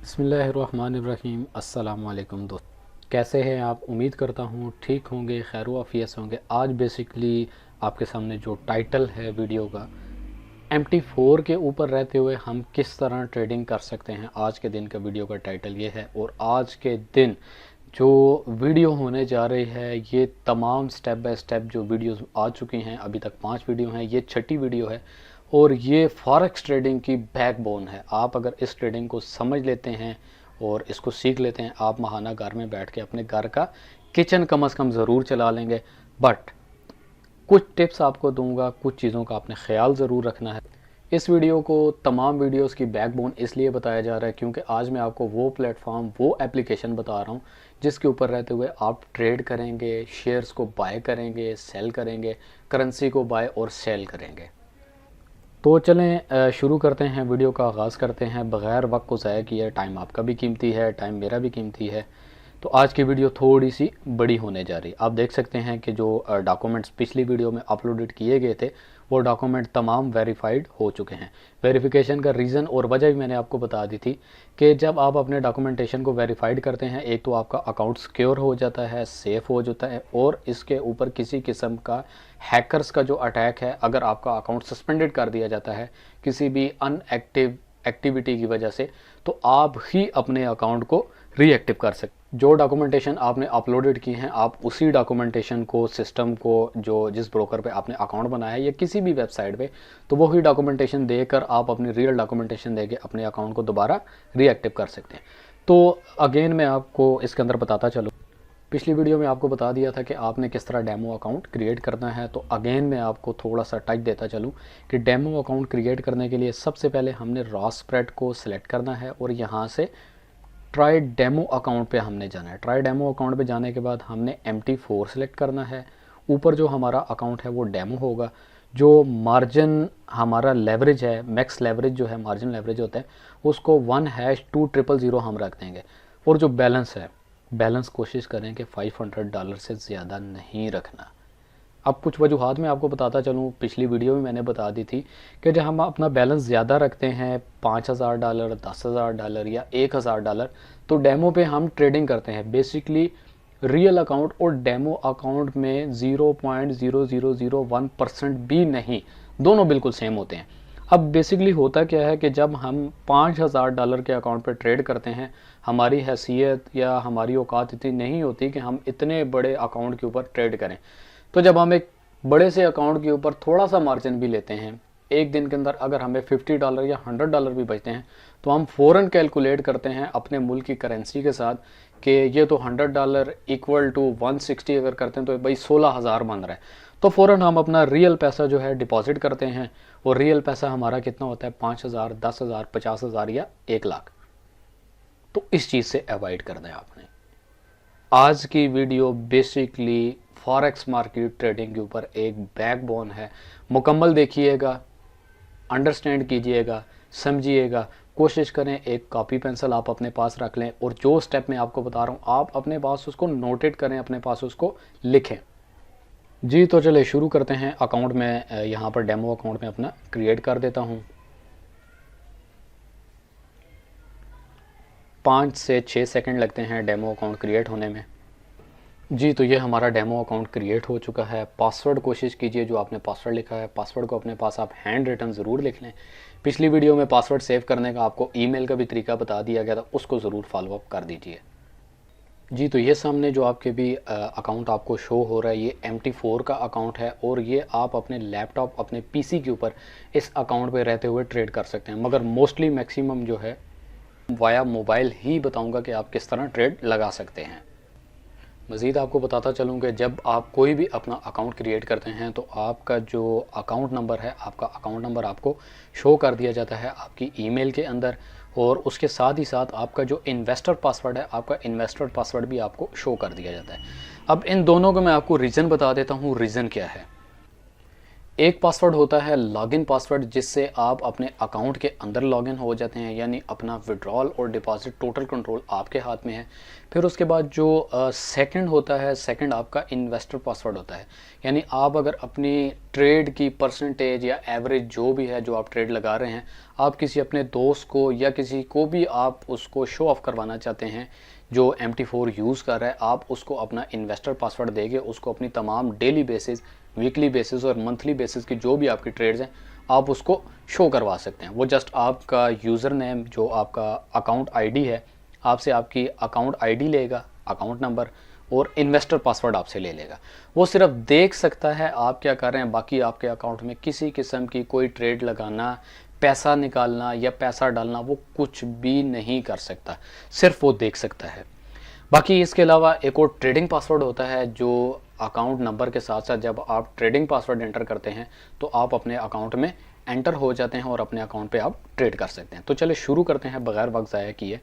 बिस्मिल्लाहिर्रहमानिर्रहीम। अस्सलाम वालेकुम दोस्त, कैसे हैं आप? उम्मीद करता हूँ ठीक होंगे, खैर आफियत से होंगे। आज बेसिकली आपके सामने जो टाइटल है वीडियो का, MT4 के ऊपर रहते हुए हम किस तरह ट्रेडिंग कर सकते हैं, आज के दिन का वीडियो का टाइटल ये है। और आज के दिन जो वीडियो होने जा रही है, ये तमाम स्टेप बाय स्टेप जो वीडियोस आ चुकी हैं, अभी तक 5 वीडियो हैं, ये छठी वीडियो है। और ये फॉरेक्स ट्रेडिंग की बैकबोन है। आप अगर इस ट्रेडिंग को समझ लेते हैं और इसको सीख लेते हैं, आप महाना घर में बैठ के अपने घर का किचन कम अज़ कम ज़रूर चला लेंगे। बट कुछ टिप्स आपको दूंगा, कुछ चीज़ों का आपने ख्याल ज़रूर रखना है। इस वीडियो को तमाम वीडियोस की बैकबोन इसलिए बताया जा रहा है क्योंकि आज मैं आपको वो प्लेटफॉर्म, वो एप्लीकेशन बता रहा हूँ जिसके ऊपर रहते हुए आप ट्रेड करेंगे, शेयर्स को बाय करेंगे, सेल करेंगे, करेंसी को बाय और सेल करेंगे। तो चलें शुरू करते हैं, वीडियो का आगाज़ करते हैं बग़ैर वक्त को ज़ाया किए। टाइम आपका भी कीमती है, टाइम मेरा भी कीमती है। तो आज की वीडियो थोड़ी सी बड़ी होने जा रही। आप देख सकते हैं कि जो डॉक्यूमेंट्स पिछली वीडियो में अपलोडेड किए गए थे, वो डॉक्यूमेंट तमाम वेरीफाइड हो चुके हैं। वेरिफिकेशन का रीज़न और वजह भी मैंने आपको बता दी थी कि जब आप अपने डॉक्यूमेंटेशन को वेरीफाइड करते हैं, एक तो आपका अकाउंट सिक्योर हो जाता है, सेफ़ हो जाता है, और इसके ऊपर किसी किस्म का हैकर्स का जो अटैक है, अगर आपका अकाउंट सस्पेंडेड कर दिया जाता है किसी भी अनएक्टिव एक्टिविटी की वजह से, तो आप ही अपने अकाउंट को रीएक्टिव कर सकते। जो डॉक्यूमेंटेशन आपने अपलोडेड की हैं, आप उसी डॉक्यूमेंटेशन को, सिस्टम को, जो जिस ब्रोकर पे आपने अकाउंट बनाया है या किसी भी वेबसाइट पे, तो वही डॉक्यूमेंटेशन देकर आप अपनी रियल डॉक्यूमेंटेशन देके अपने अकाउंट को दोबारा रीएक्टिव कर सकते हैं। तो अगेन मैं आपको इसके अंदर बताता चलूँ, पिछली वीडियो में आपको बता दिया था कि आपने किस तरह डेमो अकाउंट क्रिएट करना है। तो अगेन मैं आपको थोड़ा सा टच देता चलूँ कि डेमो अकाउंट क्रिएट करने के लिए सबसे पहले हमने रॉ स्प्रेड को सिलेक्ट करना है और यहाँ से ट्राई डेमो अकाउंट पे हमने जाना है। ट्राई डेमो अकाउंट पे जाने के बाद हमने MT4 सेलेक्ट करना है। ऊपर जो हमारा अकाउंट है वो डेमो होगा। जो मार्जिन हमारा लेवरेज है, मैक्स लेवरेज जो है, मार्जिन लेवरेज होता है, उसको 1#2000 हम रख देंगे। और जो बैलेंस है, बैलेंस कोशिश करें कि $500 से ज़्यादा नहीं रखना। अब कुछ वजूहात मैं आपको बताता चलूँ, पिछली वीडियो में मैंने बता दी थी कि जब हम अपना बैलेंस ज़्यादा रखते हैं, $5000, $10,000 या $1000, तो डेमो पे हम ट्रेडिंग करते हैं। बेसिकली रियल अकाउंट और डेमो अकाउंट में 0.0001% भी नहीं, दोनों बिल्कुल सेम होते हैं। अब बेसिकली होता क्या है कि जब हम $5000 के अकाउंट पर ट्रेड करते हैं, हमारी हैसियत या हमारी औकात इतनी नहीं होती कि हम इतने बड़े अकाउंट के ऊपर ट्रेड करें। तो जब हम एक बड़े से अकाउंट के ऊपर थोड़ा सा मार्जिन भी लेते हैं, एक दिन के अंदर अगर हमें $50 या $100 भी बचते हैं, तो हम फ़ौरन कैलकुलेट करते हैं अपने मुल्क की करेंसी के साथ कि ये तो $100 इक्वल टू 160 अगर करते हैं तो भाई 16,000 बन रहा है। तो फ़ौरन हम अपना रियल पैसा जो है डिपॉजिट करते हैं, और रियल पैसा हमारा कितना होता है? 5,000, 10,000, 50,000 या 1 लाख। तो इस चीज़ से अवॉइड करना है आपने। आज की video basically forex market trading के ऊपर एक बैकबोन है। मुकम्मल देखिएगा, अंडरस्टैंड कीजिएगा, समझिएगा। कोशिश करें एक कॉपी पेंसिल आप अपने पास रख लें, और जो स्टेप मैं आपको बता रहा हूँ आप अपने पास उसको नोटेट करें, अपने पास उसको लिखें। जी तो चलिए शुरू करते हैं। अकाउंट में यहाँ पर डेमो अकाउंट में अपना क्रिएट कर देता हूँ। 5 से 6 सेकंड लगते हैं डेमो अकाउंट क्रिएट होने में। जी तो ये हमारा डेमो अकाउंट क्रिएट हो चुका है। पासवर्ड कोशिश कीजिए, जो आपने पासवर्ड लिखा है, पासवर्ड को अपने पास आप हैंड रिटन ज़रूर लिख लें। पिछली वीडियो में पासवर्ड सेव करने का आपको ईमेल का भी तरीका बता दिया गया था, उसको ज़रूर फॉलोअप कर दीजिए। जी तो ये सामने जो आपके भी अकाउंट आपको शो हो रहा है, ये MT4 का अकाउंट है, और ये आप अपने लैपटॉप, अपने PC के ऊपर इस अकाउंट पे रहते हुए ट्रेड कर सकते हैं। मगर मोस्टली मैक्सिमम जो है वाया मोबाइल ही बताऊंगा कि आप किस तरह ट्रेड लगा सकते हैं। मज़ीद आपको बताता चलूँ कि जब आप कोई भी अपना अकाउंट क्रिएट करते हैं, तो आपका जो अकाउंट नंबर है, आपका अकाउंट नंबर आपको शो कर दिया जाता है आपकी ईमेल के अंदर, और उसके साथ ही साथ आपका जो इन्वेस्टर पासवर्ड है, आपका इन्वेस्टर पासवर्ड भी आपको शो कर दिया जाता है। अब इन दोनों को मैं आपको रीज़न बता देता हूँ। रीज़न क्या है? एक पासवर्ड होता है लॉगिन पासवर्ड, जिससे आप अपने अकाउंट के अंदर लॉगिन हो जाते हैं, यानी अपना विड्रॉल और डिपॉजिट टोटल कंट्रोल आपके हाथ में है। फिर उसके बाद जो सेकंड होता है, सेकंड आपका इन्वेस्टर पासवर्ड होता है, यानी आप अगर अपनी ट्रेड की परसेंटेज या एवरेज जो भी है, जो आप ट्रेड लगा रहे हैं, आप किसी अपने दोस्त को या किसी को भी आप उसको शो ऑफ करवाना चाहते हैं जो MT4 यूज़ कर रहा है, आप उसको अपना इन्वेस्टर पासवर्ड देके उसको अपनी तमाम डेली बेसिस, वीकली बेसिस और मंथली बेसिस की जो भी आपकी ट्रेड्स हैं, आप उसको शो करवा सकते हैं। वो जस्ट आपका यूज़र नेम, जो आपका अकाउंट आईडी है, आपसे आपकी अकाउंट आईडी लेगा, अकाउंट नंबर, और इन्वेस्टर पासवर्ड आपसे ले लेगा। वो सिर्फ देख सकता है आप क्या कर रहे हैं, बाकी आपके अकाउंट में किसी किस्म की कोई ट्रेड लगाना, पैसा निकालना या पैसा डालना वो कुछ भी नहीं कर सकता, सिर्फ वो देख सकता है। बाकी इसके अलावा एक और ट्रेडिंग पासवर्ड होता है, जो अकाउंट नंबर के साथ साथ जब आप ट्रेडिंग पासवर्ड एंटर करते हैं तो आप अपने अकाउंट में एंटर हो जाते हैं और अपने अकाउंट पे आप ट्रेड कर सकते हैं। तो चलिए शुरू करते हैं बगैर वक्त ज़ाया किए।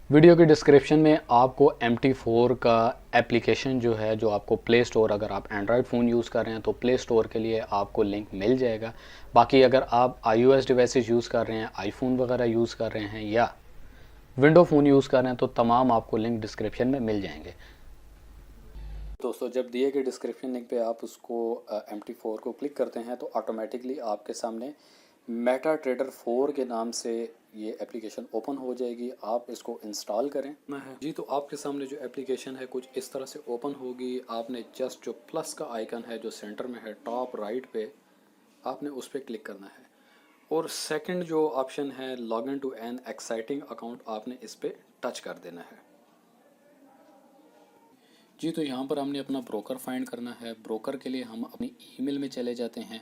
वीडियो की डिस्क्रिप्शन में आपको MT4 का एप्लीकेशन जो है, जो आपको प्ले स्टोर, अगर आप एंड्रॉयड फ़ोन यूज़ कर रहे हैं तो प्ले स्टोर के लिए आपको लिंक मिल जाएगा। बाकी अगर आप iOS डिवाइसेस यूज़ कर रहे हैं, आईफोन वगैरह यूज़ कर रहे हैं या विंडो फ़ोन यूज़ कर रहे हैं, तो तमाम आपको लिंक डिस्क्रिप्शन में मिल जाएंगे। दोस्तों, जब दिए गए डिस्क्रिप्शन लिंक पे आप उसको MT4 को क्लिक करते हैं तो ऑटोमेटिकली आपके सामने मेटा ट्रेडर 4 के नाम से ये एप्लीकेशन ओपन हो जाएगी। आप इसको इंस्टॉल करें जी। तो आपके सामने जो एप्लीकेशन है कुछ इस तरह से ओपन होगी। आपने जस्ट जो प्लस का आइकन है जो सेंटर में है टॉप राइट पे, आपने उस पर क्लिक करना है और सेकंड जो ऑप्शन है log in to an exciting account, आपने इस पर टच कर देना है जी। तो यहाँ पर हमने अपना ब्रोकर फाइंड करना है। ब्रोकर के लिए हम अपनी ईमेल में चले जाते हैं।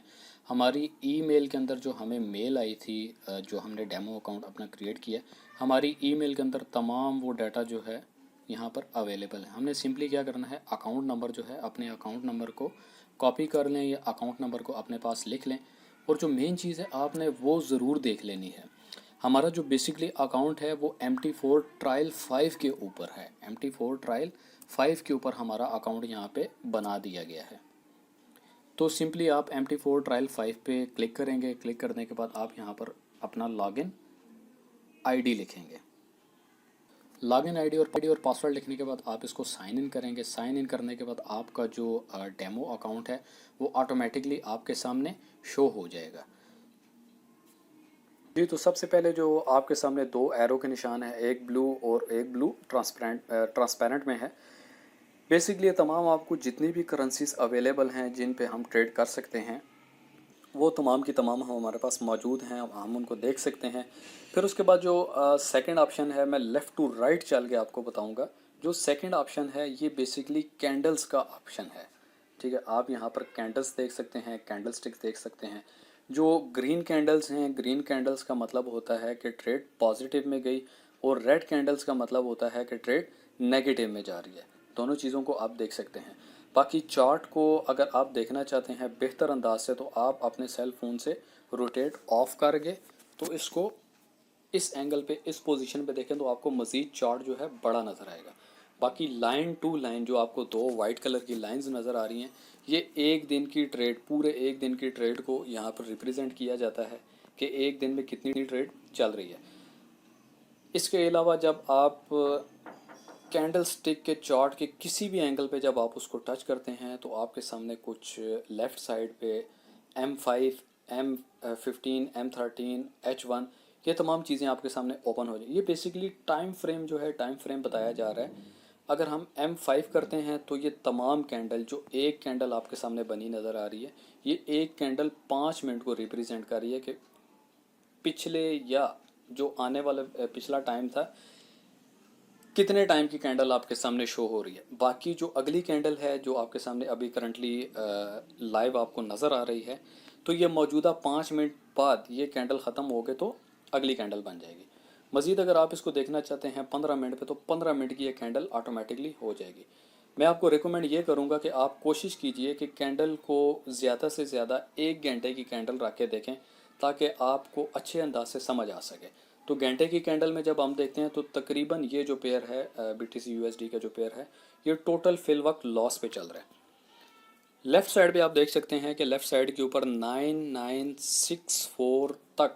हमारी ईमेल के अंदर जो हमें मेल आई थी, जो हमने डेमो अकाउंट अपना क्रिएट किया, हमारी ईमेल के अंदर तमाम वो डाटा जो है यहाँ पर अवेलेबल है। हमने सिंपली क्या करना है, अकाउंट नंबर जो है, अपने अकाउंट नंबर को कॉपी कर लें या अकाउंट नंबर को अपने पास लिख लें। और जो मेन चीज़ है आपने वो ज़रूर देख लेनी है, हमारा जो बेसिकली अकाउंट है वो MT4 ट्रायल 5 के ऊपर है। MT4 ट्रायल 5 के ऊपर हमारा अकाउंट यहाँ पे बना दिया गया है। तो सिंपली आप MT4 ट्रायल 5 पे क्लिक करेंगे। क्लिक करने के बाद आप यहाँ पर अपना लॉगिन आईडी लिखेंगे। लॉगिन आईडी और पासवर्ड लिखने के बाद आप इसको साइन इन करेंगे। साइन इन करने के बाद आपका जो डेमो अकाउंट है वो ऑटोमेटिकली आपके सामने शो हो जाएगा जी। तो सबसे पहले जो आपके सामने दो एरो के निशान है, एक ब्लू और एक ब्लू ट्रांसपेरेंट में है। बेसिकली तमाम आपको जितनी भी करेंसीज अवेलेबल हैं जिन पे हम ट्रेड कर सकते हैं, वो तमाम की तमाम हमारे पास मौजूद हैं, हम उनको देख सकते हैं। फिर उसके बाद जो सेकंड ऑप्शन है, मैं लेफ़्ट टू राइट चल के आपको बताऊंगा। जो सेकंड ऑप्शन है ये बेसिकली कैंडल्स का ऑप्शन है, ठीक है। आप यहाँ पर कैंडल्स देख सकते हैं, कैंडल स्टिक्स देख सकते हैं। जो ग्रीन कैंडल्स हैं, ग्रीन कैंडल्स का मतलब होता है कि ट्रेड पॉजिटिव में गई, और रेड कैंडल्स का मतलब होता है कि ट्रेड नेगेटिव में जा रही है। दोनों चीज़ों को आप देख सकते हैं। बाकी चार्ट को अगर आप देखना चाहते हैं बेहतर अंदाज से, तो आप अपने सेल फ़ोन से रोटेट ऑफ करके तो इसको इस एंगल पे, इस पोजीशन पे देखें तो आपको मज़ीद चार्ट जो है बड़ा नज़र आएगा। बाकी लाइन टू लाइन जो आपको दो वाइट कलर की लाइंस नज़र आ रही हैं, ये एक दिन की ट्रेड, पूरे एक दिन की ट्रेड को यहाँ पर रिप्रेजेंट किया जाता है कि एक दिन में कितनी ट्रेड चल रही है। इसके अलावा जब आप कैंडल स्टिक के चार्ट के किसी भी एंगल पे जब आप उसको टच करते हैं तो आपके सामने कुछ लेफ़्ट साइड पे M5, M15, M13, H1, ये तमाम चीज़ें आपके सामने ओपन हो जाए। ये बेसिकली टाइम फ्रेम जो है, टाइम फ्रेम बताया जा रहा है। अगर हम M5 करते हैं तो ये तमाम कैंडल, जो एक कैंडल आपके सामने बनी नज़र आ रही है, ये एक कैंडल 5 मिनट को रिप्रेजेंट कर रही है कि पिछले या जो आने वाला पिछला टाइम था, कितने टाइम की कैंडल आपके सामने शो हो रही है। बाकी जो अगली कैंडल है जो आपके सामने अभी करंटली लाइव आपको नज़र आ रही है, तो ये मौजूदा 5 मिनट बाद ये कैंडल ख़त्म हो गए तो अगली कैंडल बन जाएगी। मज़ीद अगर आप इसको देखना चाहते हैं 15 मिनट पे, तो 15 मिनट की ये कैंडल ऑटोमेटिकली हो जाएगी। मैं आपको रिकमेंड ये करूँगा कि आप कोशिश कीजिए कि कैंडल को ज़्यादा से ज़्यादा 1 घंटे की कैंडल रख के देखें, ताकि आपको अच्छे अंदाज से समझ आ सके। तो घंटे की कैंडल में जब हम देखते हैं तो तकरीबन ये जो पेयर है BTC USD का जो पेयर है, ये टोटल फिल वक्त लॉस पे चल रहा है। लेफ़्ट साइड पे आप देख सकते हैं कि लेफ़्ट साइड के ऊपर 9964 तक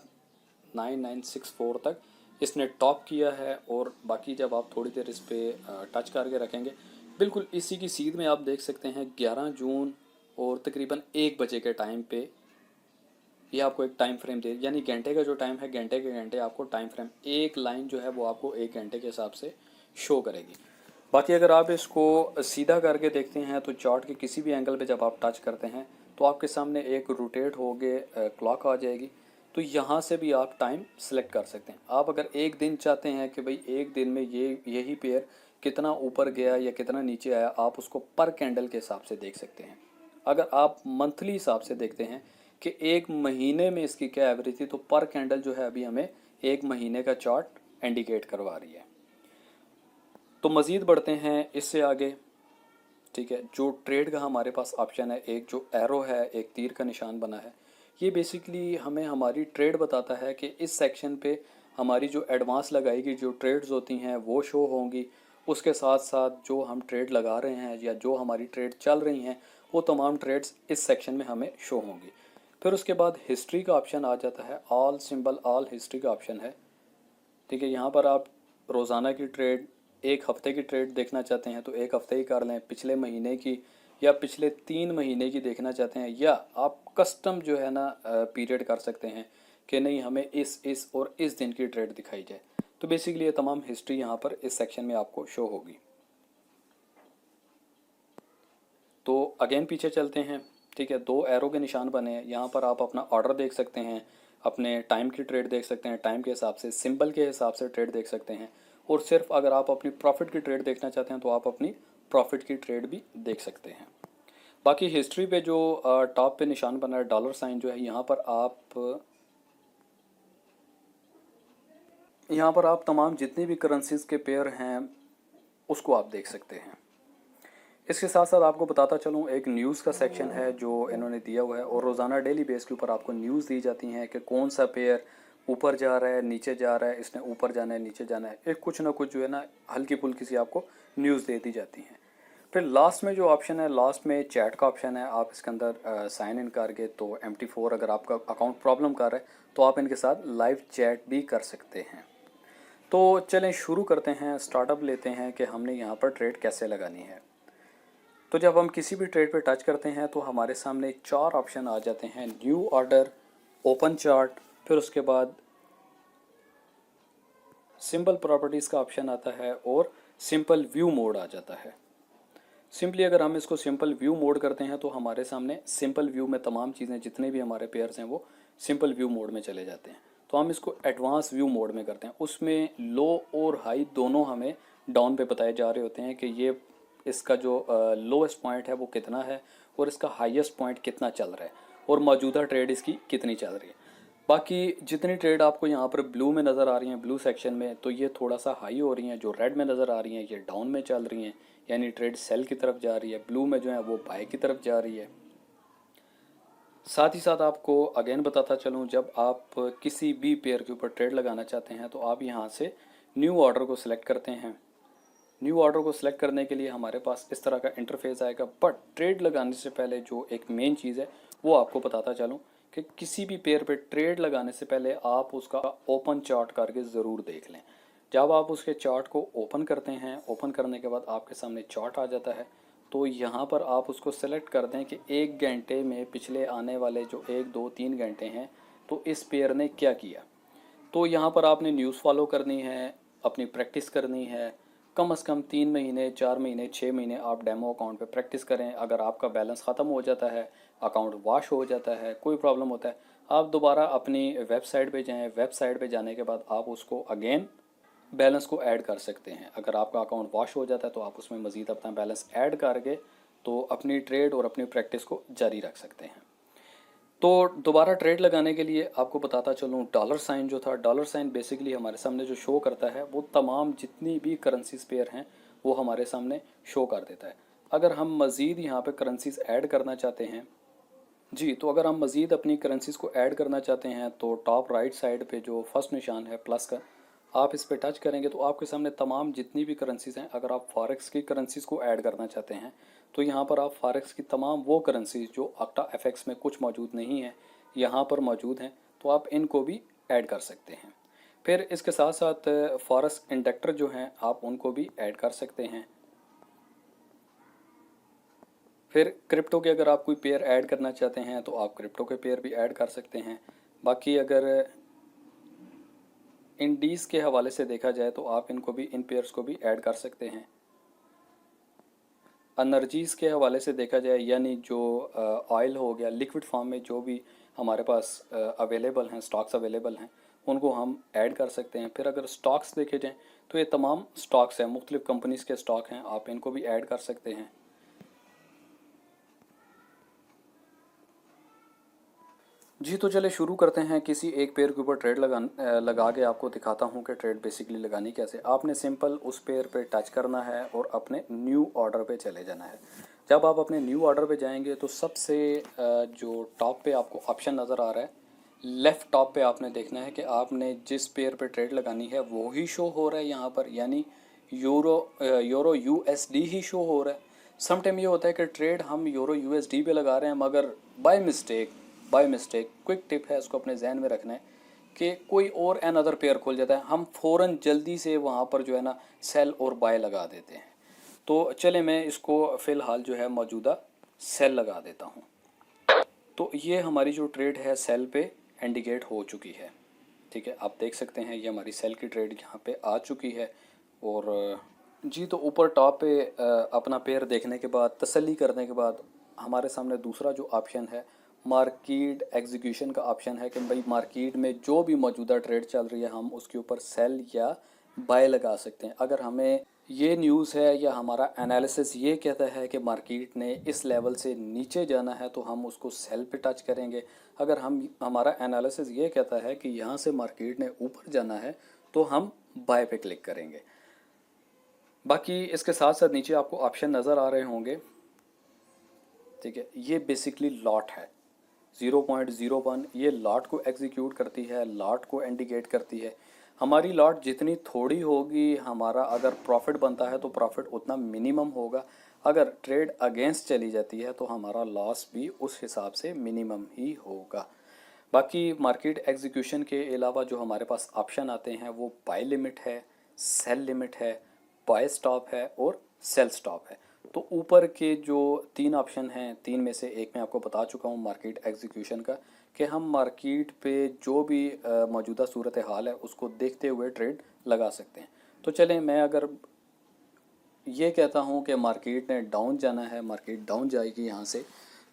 9964 तक इसने टॉप किया है। और बाकी जब आप थोड़ी देर इस पे टच करके रखेंगे, बिल्कुल इसी की सीध में आप देख सकते हैं 11 जून और तकरीबन 1 बजे के टाइम पे ये आपको एक टाइम फ्रेम दे, यानी घंटे का जो टाइम है, घंटे के घंटे आपको टाइम फ्रेम, एक लाइन जो है वो आपको 1 घंटे के हिसाब से शो करेगी। बाकी अगर आप इसको सीधा करके देखते हैं तो चार्ट के किसी भी एंगल पे जब आप टच करते हैं तो आपके सामने एक रोटेट हो गए क्लॉक आ जाएगी। तो यहाँ से भी आप टाइम सेलेक्ट कर सकते हैं। आप अगर एक दिन चाहते हैं कि भाई एक दिन में यही पेयर कितना ऊपर गया या कितना नीचे आया, आप उसको पर कैंडल के हिसाब से देख सकते हैं। अगर आप मंथली हिसाब से देखते हैं कि एक महीने में इसकी क्या एवरेज थी, तो पर कैंडल जो है अभी हमें एक महीने का चार्ट इंडिकेट करवा रही है। तो मज़ीद बढ़ते हैं इससे आगे। ठीक है, जो ट्रेड का हमारे पास ऑप्शन है, एक जो एरो है, एक तीर का निशान बना है, ये बेसिकली हमें हमारी ट्रेड बताता है कि इस सेक्शन पे हमारी जो एडवांस लगाई गई जो ट्रेड्स होती हैं वो शो होंगी। उसके साथ साथ जो हम ट्रेड लगा रहे हैं या जो हमारी ट्रेड चल रही हैं वो तमाम ट्रेड्स इस सेक्शन में हमें शो होंगी। फिर उसके बाद हिस्ट्री का ऑप्शन आ जाता है, ऑल सिंबल ऑल हिस्ट्री का ऑप्शन है। ठीक है, यहाँ पर आप रोज़ाना की ट्रेड, एक हफ़्ते की ट्रेड देखना चाहते हैं तो एक हफ़्ते की कर लें, पिछले महीने की या पिछले 3 महीने की देखना चाहते हैं, या आप कस्टम जो है ना पीरियड कर सकते हैं कि नहीं हमें इस और इस दिन की ट्रेड दिखाई जाए। तो बेसिकली ये तमाम हिस्ट्री यहाँ पर इस सेक्शन में आपको शो होगी। तो अगेन पीछे चलते हैं। ठीक है, 2 एरो के निशान बने हैं, यहाँ पर आप अपना ऑर्डर देख सकते हैं, अपने टाइम की ट्रेड देख सकते हैं, टाइम के हिसाब से, सिंबल के हिसाब से ट्रेड देख सकते हैं। और सिर्फ अगर आप अपनी प्रॉफिट की ट्रेड देखना चाहते हैं तो आप अपनी प्रॉफिट की ट्रेड भी देख सकते हैं। बाकी हिस्ट्री पे जो टॉप पे निशान बना है डॉलर साइन जो है, यहाँ पर आप तमाम जितनी भी करेंसीज के पेयर हैं उसको आप देख सकते हैं। इसके साथ साथ आपको बताता चलूँ, एक न्यूज़ का सेक्शन है जो इन्होंने दिया हुआ है, और रोज़ाना डेली बेस के ऊपर आपको न्यूज़ दी जाती हैं कि कौन सा पेयर ऊपर जा रहा है, नीचे जा रहा है, इसने ऊपर जाना है, नीचे जाना है, एक कुछ ना कुछ जो है ना हल्की फुल्की सी आपको न्यूज़ दे दी जाती हैं। फिर लास्ट में जो ऑप्शन है, लास्ट में चैट का ऑप्शन है, आप इसके अंदर साइन इन करके तो MT4 अगर आपका अकाउंट प्रॉब्लम कर रहा है तो आप इनके साथ लाइव चैट भी कर सकते हैं। तो चलें शुरू करते हैं, स्टार्टअप लेते हैं कि हमने यहाँ पर ट्रेड कैसे लगानी है। तो जब हम किसी भी ट्रेड पे टच करते हैं तो हमारे सामने 4 ऑप्शन आ जाते हैं, न्यू ऑर्डर, ओपन चार्ट, फिर उसके बाद सिंपल प्रॉपर्टीज़ का ऑप्शन आता है और सिंपल व्यू मोड आ जाता है। सिंपली अगर हम इसको सिंपल व्यू मोड करते हैं तो हमारे सामने सिंपल व्यू में तमाम चीज़ें जितने भी हमारे पेयर्स हैं वो सिंपल व्यू मोड में चले जाते हैं। तो हम इसको एडवांस व्यू मोड में करते हैं, उसमें लो और हाई दोनों हमें डाउन पे बताए जा रहे होते हैं कि ये इसका जो लोएस्ट पॉइंट है वो कितना है और इसका हाईएस्ट पॉइंट कितना चल रहा है और मौजूदा ट्रेड इसकी कितनी चल रही है। बाकी जितनी ट्रेड आपको यहाँ पर ब्लू में नज़र आ रही हैं, ब्लू सेक्शन में, तो ये थोड़ा सा हाई हो रही हैं। जो रेड में नज़र आ रही हैं ये डाउन में चल रही हैं, यानी ट्रेड सेल की तरफ जा रही है। ब्लू में जो है वो बाय की तरफ जा रही है। साथ ही साथ आपको अगेन बताता चलूँ, जब आप किसी भी पेयर के ऊपर ट्रेड लगाना चाहते हैं तो आप यहाँ से न्यू ऑर्डर को सिलेक्ट करते हैं। न्यू ऑर्डर को सिलेक्ट करने के लिए हमारे पास इस तरह का इंटरफेस आएगा। बट ट्रेड लगाने से पहले जो एक मेन चीज़ है वो आपको बताता चलूँ कि किसी भी पेयर पे ट्रेड लगाने से पहले आप उसका ओपन चार्ट करके ज़रूर देख लें। जब आप उसके चार्ट को ओपन करते हैं, ओपन करने के बाद आपके सामने चार्ट आ जाता है, तो यहाँ पर आप उसको सेलेक्ट कर दें कि 1 घंटे में पिछले आने वाले जो 1 2 3 घंटे हैं तो इस पेयर ने क्या किया। तो यहाँ पर आपने न्यूज़ फॉलो करनी है, अपनी प्रैक्टिस करनी है। कम से कम 3 महीने, 4 महीने, 6 महीने आप डेमो अकाउंट पे प्रैक्टिस करें। अगर आपका बैलेंस ख़त्म हो जाता है, अकाउंट वॉश हो जाता है, कोई प्रॉब्लम होता है, आप दोबारा अपनी वेबसाइट पे जाएं। वेबसाइट पे जाने के बाद आप उसको अगेन बैलेंस को ऐड कर सकते हैं। अगर आपका अकाउंट वॉश हो जाता है तो आप उसमें मज़ीद अपना बैलेंस ऐड करके तो अपनी ट्रेड और अपनी प्रैक्टिस को जारी रख सकते हैं। तो दोबारा ट्रेड लगाने के लिए आपको बताता चलूँ, डॉलर साइन जो था, डॉलर साइन बेसिकली हमारे सामने जो शो करता है वो तमाम जितनी भी करेंसीज पेयर हैं वो हमारे सामने शो कर देता है। अगर हम मज़ीद यहाँ पे करेंसीज ऐड करना चाहते हैं जी, तो अगर हम मज़ीद अपनी करेंसीज को ऐड करना चाहते हैं तो टॉप राइट साइड पे जो फर्स्ट निशान है प्लस का, आप इस पर टच करेंगे तो आपके सामने तमाम जितनी भी करेंसीज़ हैं, अगर आप फॉरेक्स की करेंसीज़ को ऐड करना चाहते हैं तो यहाँ पर आप फॉरेक्स की तमाम वो करेंसीज जो अक्टा एफएक्स में कुछ मौजूद नहीं है यहाँ पर मौजूद हैं, तो आप इनको भी ऐड कर सकते हैं। फिर इसके साथ साथ फॉरेक्स इंडेक्टर जो हैं आप उनको भी ऐड कर सकते हैं। फिर क्रिप्टो के अगर आप कोई पेयर ऐड करना चाहते हैं तो आप क्रिप्टो के पेयर भी ऐड कर सकते हैं। बाकी अगर इंडीज़ के हवाले से देखा जाए तो आप इनको भी, इन पेयर्स को भी ऐड कर सकते हैं। एनर्जीज़ के हवाले से देखा जाए, यानी जो ऑयल हो गया, लिक्विड फॉर्म में जो भी हमारे पास अवेलेबल हैं, स्टॉक्स अवेलेबल हैं, उनको हम ऐड कर सकते हैं। फिर अगर स्टॉक्स देखे जाएँ तो ये तमाम स्टॉक्स हैं, मुख्तलिफ़ कंपनीज़ के स्टॉक हैं, आप इनको भी ऐड कर सकते हैं। जी, तो चले शुरू करते हैं। किसी एक पेयर के ऊपर ट्रेड लगा के आपको दिखाता हूँ कि ट्रेड बेसिकली लगानी कैसे। आपने सिंपल उस पेयर पे टच करना है और अपने न्यू ऑर्डर पे चले जाना है। जब आप अपने न्यू ऑर्डर पे जाएंगे तो सबसे जो टॉप पे आपको ऑप्शन नज़र आ रहा है, लेफ़्ट टॉप पे आपने देखना है कि आपने जिस पेयर पे ट्रेड लगानी है वो ही शो हो रहा है यहाँ पर, यानी यूरो यूएसडी ही शो हो रहा है। सम टाइम ये होता है कि ट्रेड हम यूरो यूएसडी पे लगा रहे हैं, मगर बाय मिस्टेक क्विक टिप है, इसको अपने जहन में रखना है कि कोई और अनदर पेयर खुल जाता है, हम फ़ौरन जल्दी से वहाँ पर जो है ना सेल और बाय लगा देते हैं। तो चले मैं इसको फ़िलहाल जो है मौजूदा सेल लगा देता हूँ। तो ये हमारी जो ट्रेड है सेल पे इंडिकेट हो चुकी है। ठीक है, आप देख सकते हैं ये हमारी सेल की ट्रेड यहाँ पे आ चुकी है। और जी, तो ऊपर टॉप पे अपना पेयर देखने के बाद, तसल्ली करने के बाद, हमारे सामने दूसरा जो ऑप्शन है मार्केट एग्जीक्यूशन का ऑप्शन है कि भाई मार्केट में जो भी मौजूदा ट्रेड चल रही है हम उसके ऊपर सेल या बाय लगा सकते हैं। अगर हमें ये न्यूज़ है या हमारा एनालिसिस ये कहता है कि मार्केट ने इस लेवल से नीचे जाना है तो हम उसको सेल पे टच करेंगे। अगर हमारा एनालिसिस ये कहता है कि यहाँ से मार्केट ने ऊपर जाना है तो हम बाय पे क्लिक करेंगे। बाकी इसके साथ साथ नीचे आपको ऑप्शन नज़र आ रहे होंगे। ठीक है, ये बेसिकली लॉट है 0.01, ये लॉट को एग्जीक्यूट करती है, लॉट को इंडिकेट करती है। हमारी लॉट जितनी थोड़ी होगी, हमारा अगर प्रॉफिट बनता है तो प्रॉफिट उतना मिनिमम होगा। अगर ट्रेड अगेंस्ट चली जाती है तो हमारा लॉस भी उस हिसाब से मिनिमम ही होगा। बाकी मार्केट एग्जीक्यूशन के अलावा जो हमारे पास ऑप्शन आते हैं वो बाय लिमिट है, सेल लिमिट है, बाय स्टॉप है और सेल स्टॉप है। तो ऊपर के जो तीन ऑप्शन हैं, तीन में से एक मैं आपको बता चुका हूँ मार्केट एग्जीक्यूशन का, कि हम मार्केट पे जो भी मौजूदा सूरत हाल है उसको देखते हुए ट्रेड लगा सकते हैं। तो चलें, मैं अगर ये कहता हूँ कि मार्केट ने डाउन जाना है, मार्केट डाउन जाएगी यहाँ से,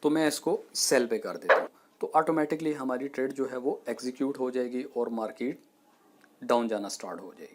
तो मैं इसको सेल पे कर देता हूँ, तो ऑटोमेटिकली हमारी ट्रेड जो है वो एग्जीक्यूट हो जाएगी और मार्केट डाउन जाना स्टार्ट हो जाएगी।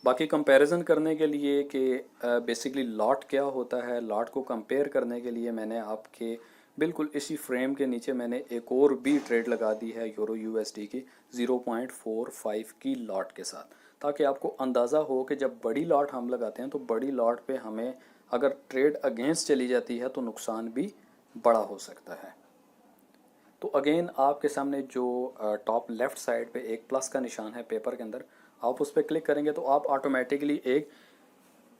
बाकी कंपैरिजन करने के लिए कि बेसिकली लॉट क्या होता है, लॉट को कंपेयर करने के लिए मैंने आपके बिल्कुल इसी फ्रेम के नीचे मैंने एक और भी ट्रेड लगा दी है यूरो यूएसडी की 0.45 की लॉट के साथ, ताकि आपको अंदाज़ा हो कि जब बड़ी लॉट हम लगाते हैं तो बड़ी लॉट पे हमें अगर ट्रेड अगेंस्ट चली जाती है तो नुकसान भी बड़ा हो सकता है। तो अगेन आपके सामने जो टॉप लेफ़्ट साइड पे एक प्लस का निशान है पेपर के अंदर, आप उस पर क्लिक करेंगे तो आप ऑटोमेटिकली एक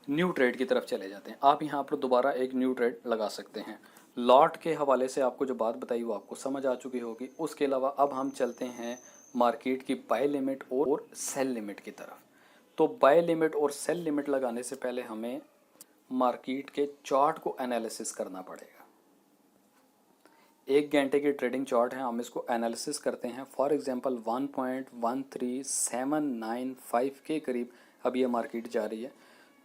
न्यू ट्रेड की तरफ चले जाते हैं। आप यहाँ पर दोबारा एक न्यू ट्रेड लगा सकते हैं। लॉट के हवाले से आपको जो बात बताई वो आपको समझ आ चुकी होगी। उसके अलावा अब हम चलते हैं मार्केट की बाय लिमिट और सेल लिमिट की तरफ। तो बाय लिमिट और सेल लिमिट लगाने से पहले हमें मार्केट के चार्ट को एनालिसिस करना पड़ेगा। एक घंटे की ट्रेडिंग चार्ट है, हम इसको एनालिसिस करते हैं। फॉर एग्जांपल 1.13795 के करीब अब ये मार्केट जा रही है।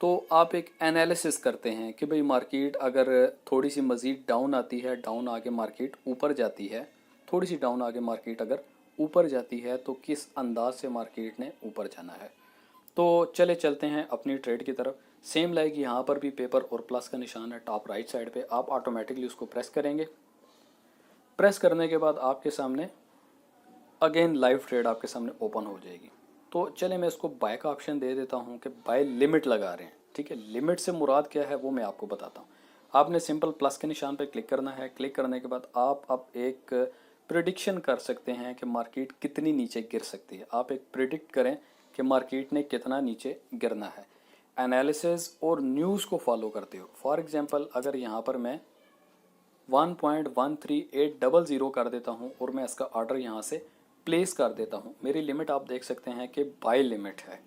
तो आप एक एनालिसिस करते हैं कि भाई मार्केट अगर थोड़ी सी मज़ीद डाउन आती है, डाउन आके मार्केट ऊपर जाती है, थोड़ी सी डाउन आके मार्केट अगर ऊपर जाती है तो किस अंदाज से मार्केट ने ऊपर जाना है। तो चलते हैं अपनी ट्रेड की तरफ। सेम लाइक यहाँ पर भी पेपर और प्लस का निशान है टॉप राइट साइड पे, आप ऑटोमेटिकली उसको प्रेस करेंगे। प्रेस करने के बाद आपके सामने अगेन लाइव ट्रेड आपके सामने ओपन हो जाएगी। तो चले मैं इसको बाय का ऑप्शन दे देता हूँ कि बाय लिमिट लगा रहे हैं। ठीक है, लिमिट से मुराद क्या है वो मैं आपको बताता हूँ। आपने सिंपल प्लस के निशान पे क्लिक करना है। क्लिक करने के बाद आप अब एक प्रिडिक्शन कर सकते हैं कि मार्केट कितनी नीचे गिर सकती है। आप एक प्रिडिक्ट करें कि मार्केट ने कितना नीचे गिरना है, एनालिसिस और न्यूज़ को फॉलो करते हो। फॉर एग्जांपल अगर यहाँ पर मैं 1.13800 कर देता हूँ और मैं इसका ऑर्डर यहाँ से प्लेस कर देता हूँ, मेरी लिमिट आप देख सकते हैं कि बाय लिमिट है,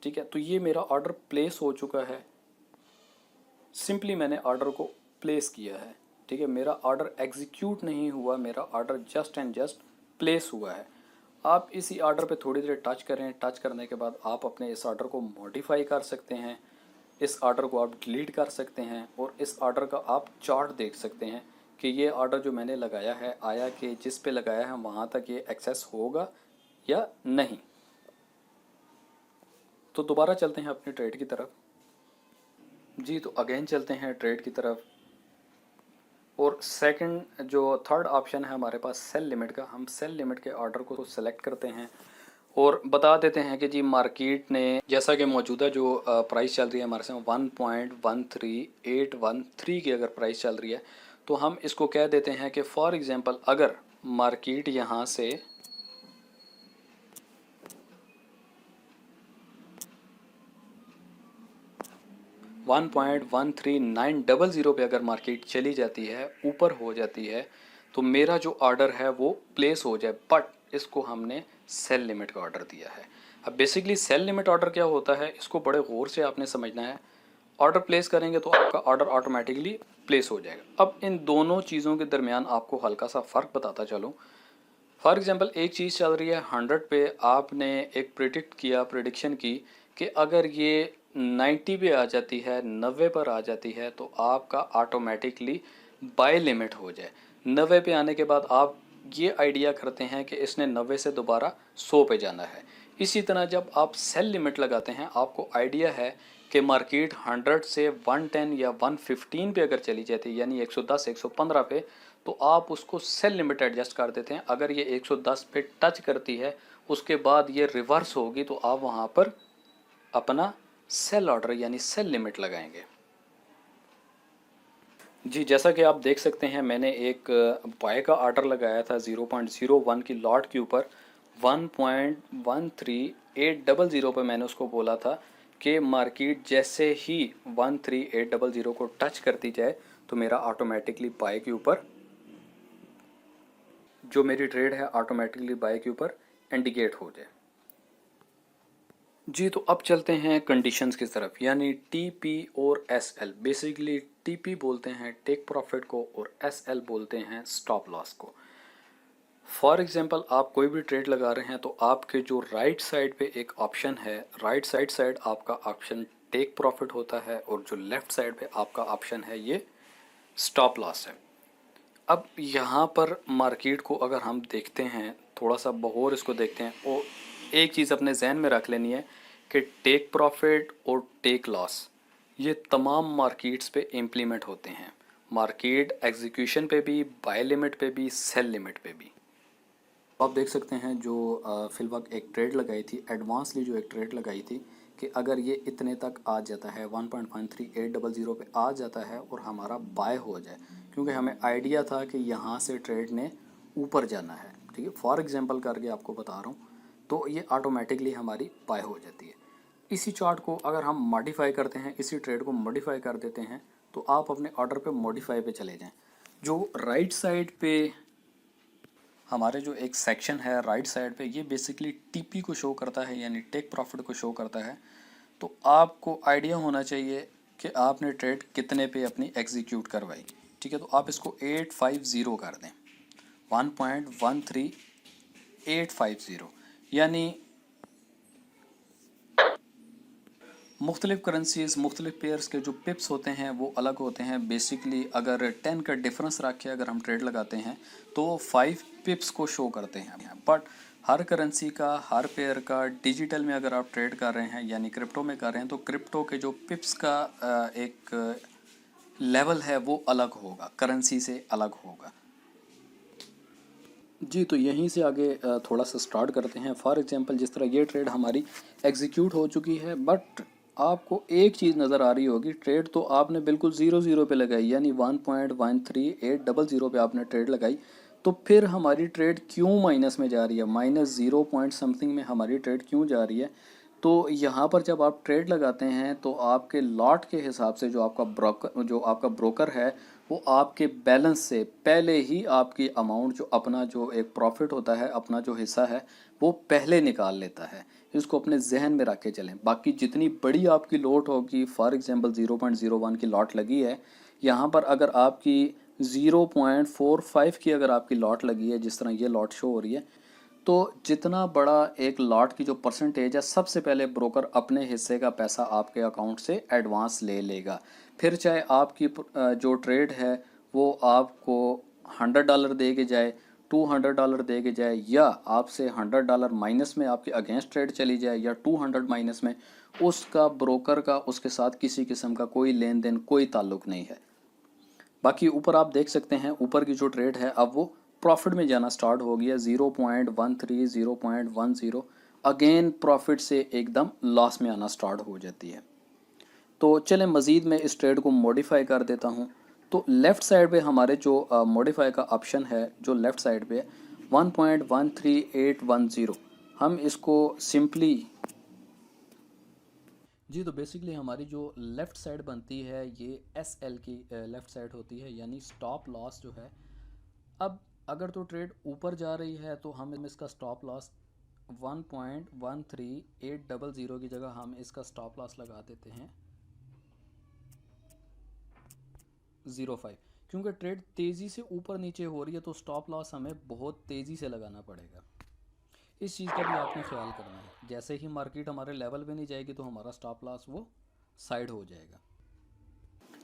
ठीक है। तो ये मेरा ऑर्डर प्लेस हो चुका है, सिंपली मैंने ऑर्डर को प्लेस किया है, ठीक है। मेरा ऑर्डर एग्जीक्यूट नहीं हुआ, मेरा order just and just place हुआ है। आप इसी ऑर्डर पे थोड़ी देर टच करें, टच करने के बाद आप अपने इस ऑर्डर को मॉडिफाई कर सकते हैं, इस ऑर्डर को आप डिलीट कर सकते हैं और इस ऑर्डर का आप चार्ट देख सकते हैं कि ये ऑर्डर जो मैंने लगाया है, आया कि जिस पे लगाया है वहाँ तक ये एक्सेस होगा या नहीं। तो दोबारा चलते हैं अपनी ट्रेड की तरफ। जी, तो अगेन चलते हैं ट्रेड की तरफ और सेकंड जो थर्ड ऑप्शन है हमारे पास सेल लिमिट का, हम सेल लिमिट के ऑर्डर को सेलेक्ट करते हैं और बता देते हैं कि जी मार्केट ने, जैसा कि मौजूदा जो प्राइस चल रही है हमारे साथ 1.13813 की अगर प्राइस चल रही है, तो हम इसको कह देते हैं कि फॉर एग्जांपल अगर मार्केट यहाँ से 1.13900 पे अगर मार्केट चली जाती है, ऊपर हो जाती है, तो मेरा जो ऑर्डर है वो प्लेस हो जाए, बट इसको हमने सेल लिमिट का ऑर्डर दिया है। अब बेसिकली सेल लिमिट ऑर्डर क्या होता है, इसको बड़े गौर से आपने समझना है। ऑर्डर प्लेस करेंगे तो आपका ऑर्डर ऑटोमेटिकली प्लेस हो जाएगा। अब इन दोनों चीज़ों के दरमियान आपको हल्का सा फ़र्क बताता चलूँ। फॉर एग्जांपल एक चीज़ चल रही है 100 पे, आपने एक प्रिडिक्शन की कि अगर ये 90 पे आ जाती है, 90 पर आ जाती है, तो आपका ऑटोमेटिकली बाय लिमिट हो जाए। 90 पे आने के बाद आप ये आइडिया करते हैं कि इसने 90 से दोबारा 100 पे जाना है। इसी तरह जब आप सेल लिमिट लगाते हैं, आपको आइडिया है कि मार्केट 100 से 110 या 115 पे अगर चली जाती है, यानी 110 115 पे, तो आप उसको सेल लिमिट एडजस्ट कर देते हैं। अगर ये 110 पे टच करती है, उसके बाद ये रिवर्स होगी, तो आप वहाँ पर अपना सेल ऑर्डर यानी सेल लिमिट लगाएंगे। जी, जैसा कि आप देख सकते हैं, मैंने एक बाय का ऑर्डर लगाया था 0.01 की लॉट के ऊपर 1.13800 पे। मैंने उसको बोला था कि मार्केट जैसे ही 13800 को टच करती जाए तो मेरा ऑटोमेटिकली बाय के ऊपर, जो मेरी ट्रेड है ऑटोमेटिकली बाय के ऊपर इंडिकेट हो जाए। जी, तो अब चलते हैं कंडीशंस की तरफ, यानी टीपी और एसएल। बेसिकली टीपी बोलते हैं टेक प्रॉफिट को और एसएल बोलते हैं स्टॉप लॉस को। फॉर एग्जांपल आप कोई भी ट्रेड लगा रहे हैं तो आपके जो राइट साइड पे एक ऑप्शन है, राइट साइड आपका ऑप्शन टेक प्रॉफिट होता है और जो लेफ़्ट साइड पे आपका ऑप्शन है ये स्टॉप लॉस है। अब यहाँ पर मार्केट को अगर हम देखते हैं, थोड़ा सा बगौर इसको देखते हैं, और एक चीज़ अपने जहन में रख लेनी है कि टेक प्रॉफिट और टेक लॉस ये तमाम मार्केट्स पे इम्प्लीमेंट होते हैं। मार्केट एग्जीक्यूशन पे भी, बाय लिमिट पे भी, सेल लिमिट पे भी। आप देख सकते हैं जो फिलवक्त एक ट्रेड लगाई थी, एडवांसली जो एक ट्रेड लगाई थी कि अगर ये इतने तक आ जाता है 1.13800 पे आ जाता है और हमारा बाय हो जाए, क्योंकि हमें आइडिया था कि यहाँ से ट्रेड ने ऊपर जाना है, ठीक है। फॉर एग्जांपल करके आपको बता रहा हूँ, तो ये ऑटोमेटिकली हमारी बाय हो जाती है। इसी चार्ट को अगर हम मॉडिफाई करते हैं, इसी ट्रेड को मॉडिफाई कर देते हैं, तो आप अपने ऑर्डर पे मॉडिफाई पे चले जाएं। जो राइट साइड पे हमारे जो एक सेक्शन है राइट साइड पे, ये बेसिकली टीपी को शो करता है, यानी टेक प्रॉफिट को शो करता है। तो आपको आइडिया होना चाहिए कि आपने ट्रेड कितने पे अपनी एग्जीक्यूट करवाई, ठीक है। तो आप इसको 850 कर दें, 1.13850, यानी मुख्तलिफ़ करेंसीज़, मुख्तलिफ़ पेयर्स के जो पिप्स होते हैं वो अलग होते हैं। बेसिकली अगर 10 का डिफरेंस रख के अगर हम ट्रेड लगाते हैं तो 5 पिप्स को शो करते हैं। बट हर करेंसी का, हर पेयर का डिजिटल में अगर आप ट्रेड कर रहे हैं, यानी क्रिप्टो में कर रहे हैं, तो क्रिप्टो के जो पिप्स का एक लेवल है वो अलग होगा, करेंसी से अलग होगा। जी, तो यहीं से आगे थोड़ा सा स्टार्ट करते हैं। फॉर एग्जांपल जिस तरह ये ट्रेड हमारी एग्जीक्यूट हो चुकी है, बट आपको एक चीज़ नज़र आ रही होगी, ट्रेड तो आपने बिल्कुल 0 पे लगाई, यानी 1.13800 पे आपने ट्रेड लगाई, तो फिर हमारी ट्रेड क्यों माइनस में जा रही है, माइनस 0 पॉइंट समथिंग में हमारी ट्रेड क्यों जा रही है। तो यहाँ पर जब आप ट्रेड लगाते हैं तो आपके लॉट के हिसाब से जो आपका ब्रोकर है वो आपके बैलेंस से पहले ही आपकी अमाउंट, जो अपना जो एक प्रॉफिट होता है, अपना जो हिस्सा है वो पहले निकाल लेता है। इसको अपने जहन में रख के चलें। बाकी जितनी बड़ी आपकी लॉट होगी, फॉर एग्जांपल 0.01 की लॉट लगी है, यहाँ पर अगर आपकी 0.45 की अगर आपकी लॉट लगी है, जिस तरह ये लॉट शो हो रही है, तो जितना बड़ा एक लॉट की जो परसेंटेज है, सबसे पहले ब्रोकर अपने हिस्से का पैसा आपके अकाउंट से एडवांस ले लेगा। फिर चाहे आपकी जो ट्रेड है वो आपको $100 दे के जाए, $200 दे के जाए, या आपसे $100 माइनस में आपके अगेंस्ट ट्रेड चली जाए, या 200 माइनस में, उसका ब्रोकर का उसके साथ किसी किस्म का कोई लेन देन, कोई ताल्लुक नहीं है। बाकी ऊपर आप देख सकते हैं, ऊपर की जो ट्रेड है अब वो प्रॉफिट में जाना स्टार्ट हो गया, 0.13, 0.10, अगेन प्रॉफिट से एकदम लॉस में आना स्टार्ट हो जाती है। तो चलें मज़ीद मैं इस ट्रेड को मॉडिफाई कर देता हूँ। तो लेफ़्ट साइड पे हमारे जो मॉडिफाई का ऑप्शन है, जो लेफ़्ट साइड पे 1.13810, हम इसको सिंपली, जी तो बेसिकली हमारी जो लेफ़्ट साइड बनती है ये SL की लेफ़्ट साइड होती है, यानी स्टॉप लॉस जो है। अब अगर तो ट्रेड ऊपर जा रही है तो हम इसका स्टॉप लॉस 1.13800 की जगह हम इसका स्टॉप लॉस लगा देते हैं 0.5, क्योंकि ट्रेड तेज़ी से ऊपर नीचे हो रही है तो स्टॉप लॉस हमें बहुत तेज़ी से लगाना पड़ेगा। इस चीज़ का भी आपने ख्याल करना है। जैसे ही मार्केट हमारे लेवल पे नहीं जाएगी तो हमारा स्टॉप लॉस वो साइड हो जाएगा।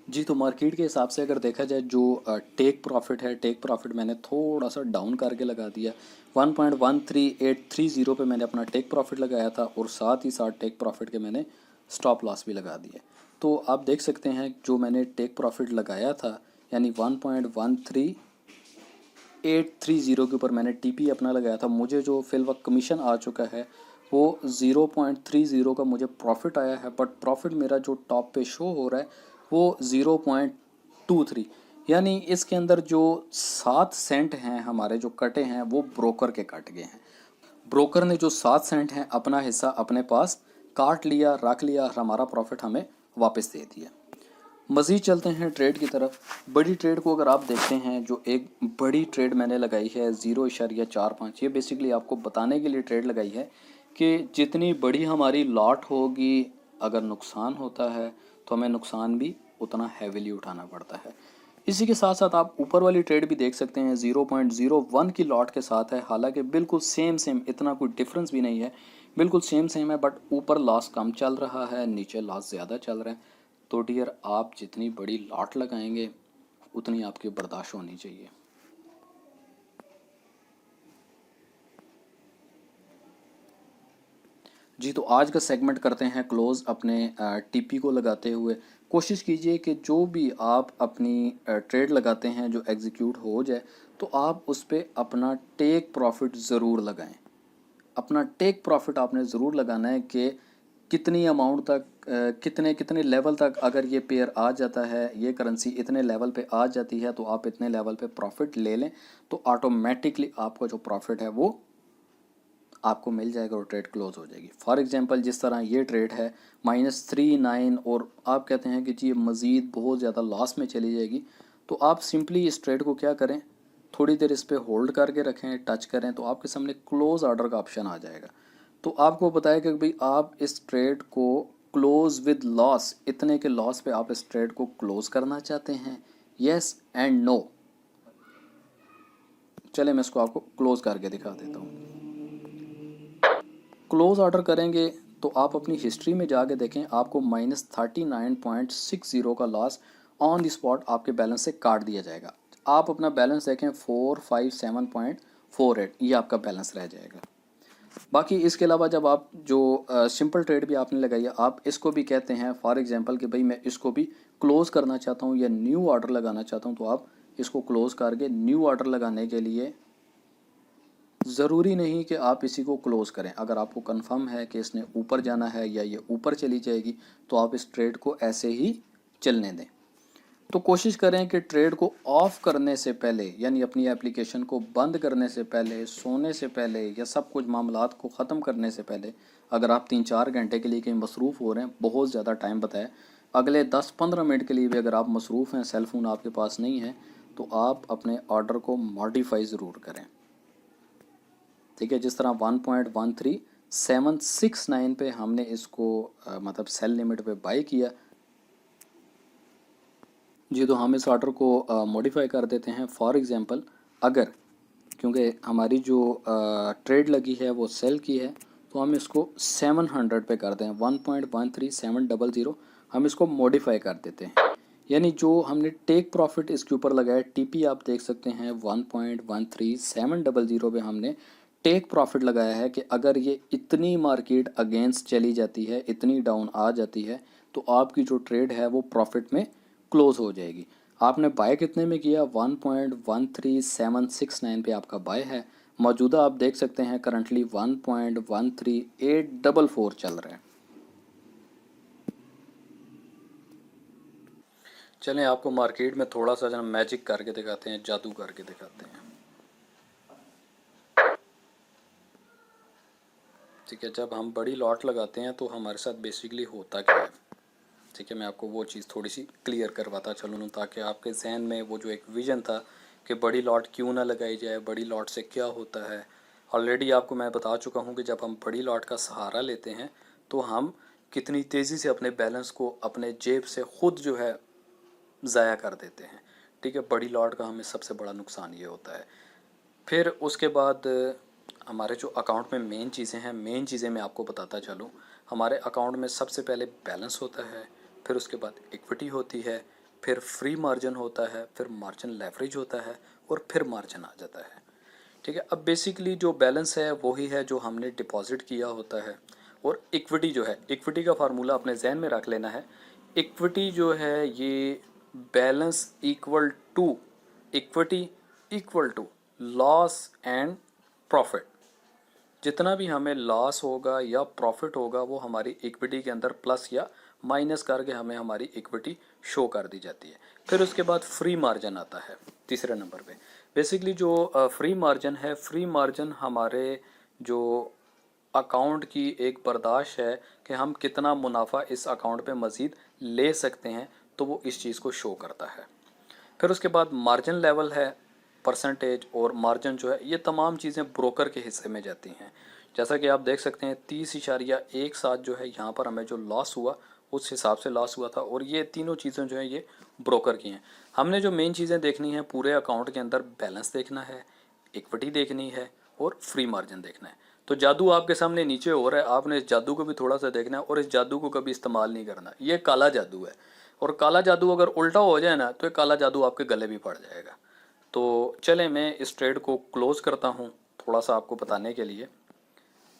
जी तो मार्केट के हिसाब से अगर देखा जाए, जो टेक प्रॉफिट है, टेक प्रॉफिट मैंने थोड़ा सा डाउन करके लगा दिया। 1.13830 पे मैंने अपना टेक प्रॉफिट लगाया था, और साथ ही साथ टेक प्रॉफिट के मैंने स्टॉप लॉस भी लगा दिए। तो आप देख सकते हैं जो मैंने टेक प्रॉफिट लगाया था, यानी 1.13830 के ऊपर मैंने टीपी अपना लगाया था, मुझे जो फिल वक्त कमीशन आ चुका है वो 0.30 का मुझे प्रॉफिट आया है। बट प्रॉफिट मेरा जो टॉप पे शो हो रहा है वो 0.23, यानी इसके अंदर जो 7 सेंट हैं हमारे जो कटे हैं वो ब्रोकर के कट गए हैं। ब्रोकर ने जो 7 सेंट हैं अपना हिस्सा अपने पास काट लिया, रख लिया, और हमारा प्रॉफिट हमें वापस दे दिया। मज़ीद चलते हैं ट्रेड की तरफ। बड़ी ट्रेड को अगर आप देखते हैं, जो एक बड़ी ट्रेड मैंने लगाई है 0.45, ये बेसिकली आपको बताने के लिए ट्रेड लगाई है कि जितनी बड़ी हमारी लॉट होगी, अगर नुकसान होता है तो हमें नुकसान भी उतना हैवीली उठाना पड़ता है। इसी के साथ साथ आप ऊपर वाली ट्रेड भी देख सकते हैं, 0.01 की लॉट के साथ है, हालांकि बिल्कुल सेम इतना कोई डिफरेंस भी नहीं है, बिल्कुल सेम है, बट ऊपर लॉस कम चल रहा है, नीचे लॉस ज़्यादा चल रहा है। तो डियर, आप जितनी बड़ी लॉट लगाएंगे उतनी आपकी बर्दाश्त होनी चाहिए। जी तो आज का सेगमेंट करते हैं क्लोज़ अपने टीपी को लगाते हुए। कोशिश कीजिए कि जो भी आप अपनी ट्रेड लगाते हैं जो एग्जीक्यूट हो जाए, तो आप उस पर अपना टेक प्रॉफिट ज़रूर लगाएं। अपना टेक प्रॉफिट आपने ज़रूर लगाना है कि कितनी अमाउंट तक, कितने कितने लेवल तक अगर ये पेयर आ जाता है, ये करेंसी इतने लेवल पे आ जाती है, तो आप इतने लेवल पे प्रॉफिट ले लें, तो ऑटोमेटिकली आपका जो प्रॉफिट है वो आपको मिल जाएगा और ट्रेड क्लोज हो जाएगी। फॉर एग्जांपल जिस तरह ये ट्रेड है -39, और आप कहते हैं कि जी ये मज़ीद बहुत ज़्यादा लॉस में चली जाएगी, तो आप सिंपली इस ट्रेड को क्या करें, थोड़ी देर इस पर होल्ड करके रखें, टच करें, तो आपके सामने क्लोज ऑर्डर का ऑप्शन आ जाएगा। तो आपको बताया कि भाई आप इस ट्रेड को क्लोज विद लॉस, इतने के लॉस पे आप इस ट्रेड को क्लोज करना चाहते हैं, येस एंड नो। चले मैं इसको आपको क्लोज करके दिखा देता हूँ। क्लोज ऑर्डर करेंगे तो आप अपनी हिस्ट्री में जाके देखें, आपको -39.60 का लॉस ऑन द स्पॉट आपके बैलेंस से काट दिया जाएगा। आप अपना बैलेंस देखें 457.48, ये आपका बैलेंस रह जाएगा। बाकी इसके अलावा जब आप जो सिंपल ट्रेड भी आपने लगाई है, आप इसको भी कहते हैं फॉर एग्जांपल कि भाई मैं इसको भी क्लोज़ करना चाहता हूँ या न्यू ऑर्डर लगाना चाहता हूँ, तो आप इसको क्लोज़ करके न्यू ऑर्डर लगाने के लिए ज़रूरी नहीं कि आप इसी को क्लोज़ करें। अगर आपको कंफर्म है कि इसने ऊपर जाना है या ये ऊपर चली जाएगी तो आप इस ट्रेड को ऐसे ही चलने दें। तो कोशिश करें कि ट्रेड को ऑफ करने से पहले, यानी अपनी एप्लीकेशन को बंद करने से पहले, सोने से पहले या सब कुछ मामलात को ख़त्म करने से पहले, अगर आप 3-4 घंटे के लिए कहीं मसरूफ़ हो रहे हैं, बहुत ज़्यादा टाइम बताए, अगले 10-15 मिनट के लिए भी अगर आप मसरूफ़ हैं, सेल फ़ोन आपके पास नहीं है, तो आप अपने ऑर्डर को मॉडिफाई ज़रूर करें। ठीक है, जिस तरह 1.13769 पे हमने इसको मतलब सेल लिमिट पे बाई किया जी, तो हम इस ऑर्डर को मॉडिफाई कर देते हैं। फॉर एग्ज़ाम्पल, अगर क्योंकि हमारी जो ट्रेड लगी है वो सेल की है, तो हम इसको 700 पे कर दें। 1.13700 हम इसको मॉडिफाई कर देते हैं, यानी जो हमने टेक प्रॉफिट इसके ऊपर लगाया, टीपी आप देख सकते हैं 1.13700 पे हमने टेक प्रॉफिट लगाया है कि अगर ये इतनी मार्केट अगेंस्ट चली जाती है, इतनी डाउन आ जाती है, तो आपकी जो ट्रेड है वो प्रॉफिट में क्लोज हो जाएगी। आपने बाय कितने में किया? 1.13769 पे आपका बाय है। मौजूदा आप देख सकते हैं करंटली 1.13844 चल रहा है। चलें आपको मार्केट में थोड़ा सा जरा मैजिक करके दिखाते हैं, जादू करके दिखाते हैं। ठीक है, जब हम बड़ी लॉट लगाते हैं तो हमारे साथ बेसिकली होता क्या है, ठीक है, मैं आपको वो चीज़ थोड़ी सी क्लियर करवाता चलूँ ताकि आपके जहन में वो जो एक विज़न था कि बड़ी लॉट क्यों ना लगाई जाए, बड़ी लॉट से क्या होता है। ऑलरेडी आपको मैं बता चुका हूँ कि जब हम बड़ी लॉट का सहारा लेते हैं तो हम कितनी तेज़ी से अपने बैलेंस को अपने जेब से ख़ुद जो है ज़ाया कर देते हैं। ठीक है, बड़ी लॉट का हमें सबसे बड़ा नुकसान ये होता है। फिर उसके बाद हमारे जो अकाउंट में मेन चीज़ें हैं, मेन चीज़ें मैं आपको बताता चलूँ। हमारे अकाउंट में सबसे पहले बैलेंस होता है, फिर उसके बाद इक्विटी होती है, फिर फ्री मार्जिन होता है, फिर मार्जिन लेवरेज होता है और फिर मार्जिन आ जाता है। ठीक है, अब बेसिकली जो बैलेंस है वही है जो हमने डिपॉजिट किया होता है, और इक्विटी जो है, इक्विटी का फार्मूला अपने जहन में रख लेना है। इक्विटी जो है ये balance equal to, equity equal to loss and profit. जितना भी हमें लॉस होगा या प्रॉफिट होगा वो हमारी इक्विटी के अंदर प्लस या माइनस करके हमें हमारी इक्विटी शो कर दी जाती है। फिर उसके बाद फ्री मार्जिन आता है तीसरे नंबर पे। बेसिकली जो फ्री मार्जिन है, फ्री मार्जिन हमारे जो अकाउंट की एक बर्दाश्त है कि हम कितना मुनाफा इस अकाउंट पे मज़ीद ले सकते हैं, तो वो इस चीज़ को शो करता है। फिर उसके बाद मार्जिन लेवल है, परसेंटेज और मार्जिन जो है, ये तमाम चीज़ें ब्रोकर के हिस्से में जाती हैं। जैसा कि आप देख सकते हैं 30.17 जो है यहाँ पर हमें जो लॉस हुआ उस हिसाब से लॉस हुआ था, और ये तीनों चीज़ें जो हैं ये ब्रोकर की हैं। हमने जो मेन चीज़ें देखनी है पूरे अकाउंट के अंदर, बैलेंस देखना है, इक्विटी देखनी है और फ्री मार्जिन देखना है। तो जादू आपके सामने नीचे हो रहा है, आपने इस जादू को भी थोड़ा सा देखना है और इस जादू को कभी इस्तेमाल नहीं करना। ये काला जादू है, और काला जादू अगर उल्टा हो जाए ना तो ये काला जादू आपके गले भी पड़ जाएगा। तो चलें मैं इस ट्रेड को क्लोज़ करता हूँ थोड़ा सा आपको बताने के लिए।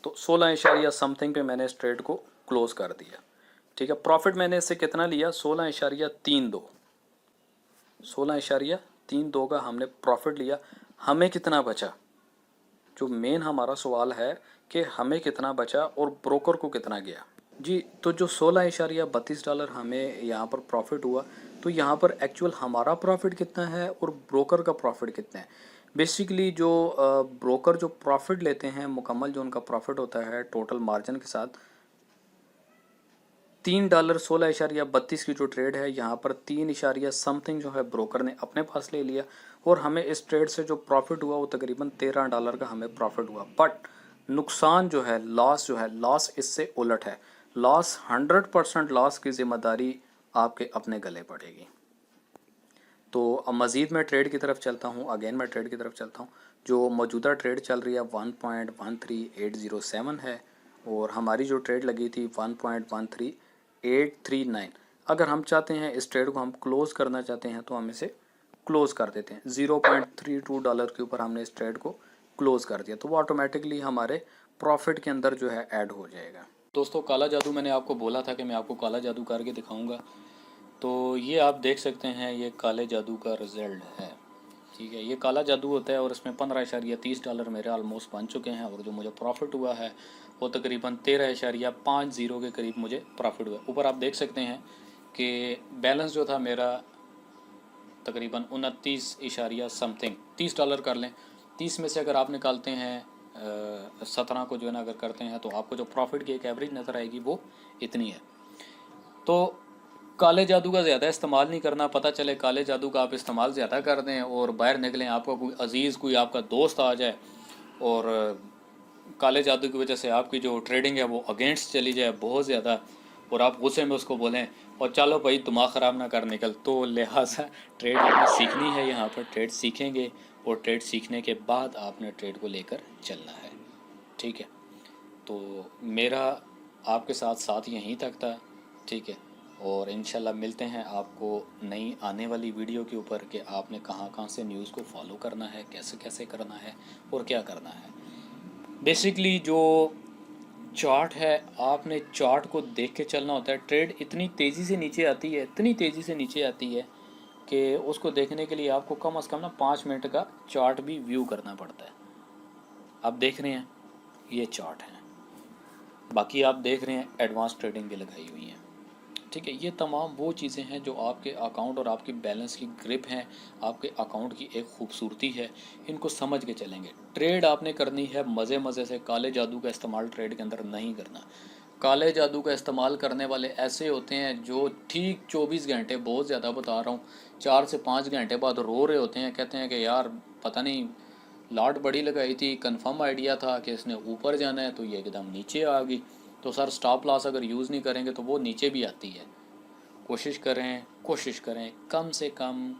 तो 16 इशारिया समथिंग पे मैंने इस ट्रेड को क्लोज़ कर दिया। ठीक है, प्रॉफिट मैंने इससे कितना लिया? 16.32, 16.32 का हमने प्रॉफिट लिया। हमें कितना बचा? जो मेन हमारा सवाल है कि हमें कितना बचा और ब्रोकर को कितना गया। जी, तो जो $16.32 हमें यहाँ पर प्रॉफिट हुआ, तो यहाँ पर एक्चुअल हमारा प्रॉफिट कितना है और ब्रोकर का प्रॉफिट कितना है। बेसिकली जो ब्रोकर जो प्रॉफिट लेते हैं, मुकम्मल जो उनका प्रॉफिट होता है टोटल मार्जिन के साथ, $3 16.32 की जो ट्रेड है, यहाँ पर 3 इशारिया समथिंग जो है ब्रोकर ने अपने पास ले लिया, और हमें इस ट्रेड से जो प्रॉफिट हुआ वो तकरीबन $13 का हमें प्रॉफिट हुआ। बट नुकसान जो है, लॉस जो है, लॉस इससे उलट है। लॉस 100% लॉस की ज़िम्मेदारी आपके अपने गले पड़ेगी। तो अब मज़ीद मैं ट्रेड की तरफ चलता हूँ, अगेन मैं ट्रेड की तरफ चलता हूँ। जो मौजूदा ट्रेड चल रही है 1.13807 है, और हमारी जो ट्रेड लगी थी 1.13839। अगर हम चाहते हैं इस ट्रेड को हम क्लोज़ करना चाहते हैं तो हम इसे क्लोज़ कर देते हैं। $0.32 के ऊपर हमने इस ट्रेड को क्लोज़ कर दिया, तो वो ऑटोमेटिकली हमारे प्रॉफिट के अंदर जो है ऐड हो जाएगा। दोस्तों, काला जादू मैंने आपको बोला था कि मैं आपको काला जादू करके दिखाऊंगा, तो ये आप देख सकते हैं, ये काले जादू का रिज़ल्ट है। ठीक है, ये काला जादू होता है और इसमें $15.30 मेरे ऑलमोस्ट बन चुके हैं और जो मुझे प्रॉफिट हुआ है वो तकरीबन 13.50 के करीब मुझे प्रॉफिट हुआ। ऊपर आप देख सकते हैं कि बैलेंस जो था मेरा तकरीबन 29 इशारिया समथिंग $30 कर लें। 30 में से अगर आप निकालते हैं 17 को जो है ना अगर करते हैं तो आपको जो प्रॉफिट की एक एवरेज नज़र आएगी वो इतनी है। तो काले जादू का ज़्यादा इस्तेमाल नहीं करना। पता चले काले जादू का आप इस्तेमाल ज़्यादा कर दें और बाहर निकलें, आपका कोई अजीज़ कोई आपका दोस्त आ जाए और काले जादू की वजह से आपकी जो ट्रेडिंग है वो अगेंस्ट चली जाए बहुत ज़्यादा और आप गुस्से में उसको बोलें और चलो भाई दिमाग ख़राब ना कर निकल। तो लिहाजा ट्रेड आपने सीखनी है, यहाँ पर ट्रेड सीखेंगे और ट्रेड सीखने के बाद आपने ट्रेड को लेकर चलना है। ठीक है, तो मेरा आपके साथ साथ यहीं तक था। ठीक है, और इंशाल्लाह मिलते हैं आपको नई आने वाली वीडियो के ऊपर कि आपने कहाँ कहाँ से न्यूज़ को फॉलो करना है, कैसे कैसे करना है और क्या करना है। बेसिकली जो चार्ट है, आपने चार्ट को देख के चलना होता है। ट्रेड इतनी तेज़ी से नीचे आती है, इतनी तेज़ी से नीचे आती है कि उसको देखने के लिए आपको कम से कम ना 5 मिनट का चार्ट भी व्यू करना पड़ता है। आप देख रहे हैं ये चार्ट है, बाकी आप देख रहे हैं एडवांस ट्रेडिंग भी लगाई हुई है। ठीक है, ये तमाम वो चीज़ें हैं जो आपके अकाउंट और आपकी बैलेंस की ग्रिप हैं, आपके अकाउंट की एक खूबसूरती है। इनको समझ के चलेंगे। ट्रेड आपने करनी है मज़े मज़े से, काले जादू का इस्तेमाल ट्रेड के अंदर नहीं करना। काले जादू का इस्तेमाल करने वाले ऐसे होते हैं जो ठीक 24 घंटे, बहुत ज़्यादा बता रहा हूँ, 4 से 5 घंटे बाद रो रहे होते हैं, कहते हैं कि यार पता नहीं लॉट बड़ी लगाई थी, कंफर्म आइडिया था कि इसने ऊपर जाना है तो ये एकदम नीचे आ गई। तो सर स्टॉप लॉस अगर यूज़ नहीं करेंगे तो वो नीचे भी आती है। कोशिश करें कम से कम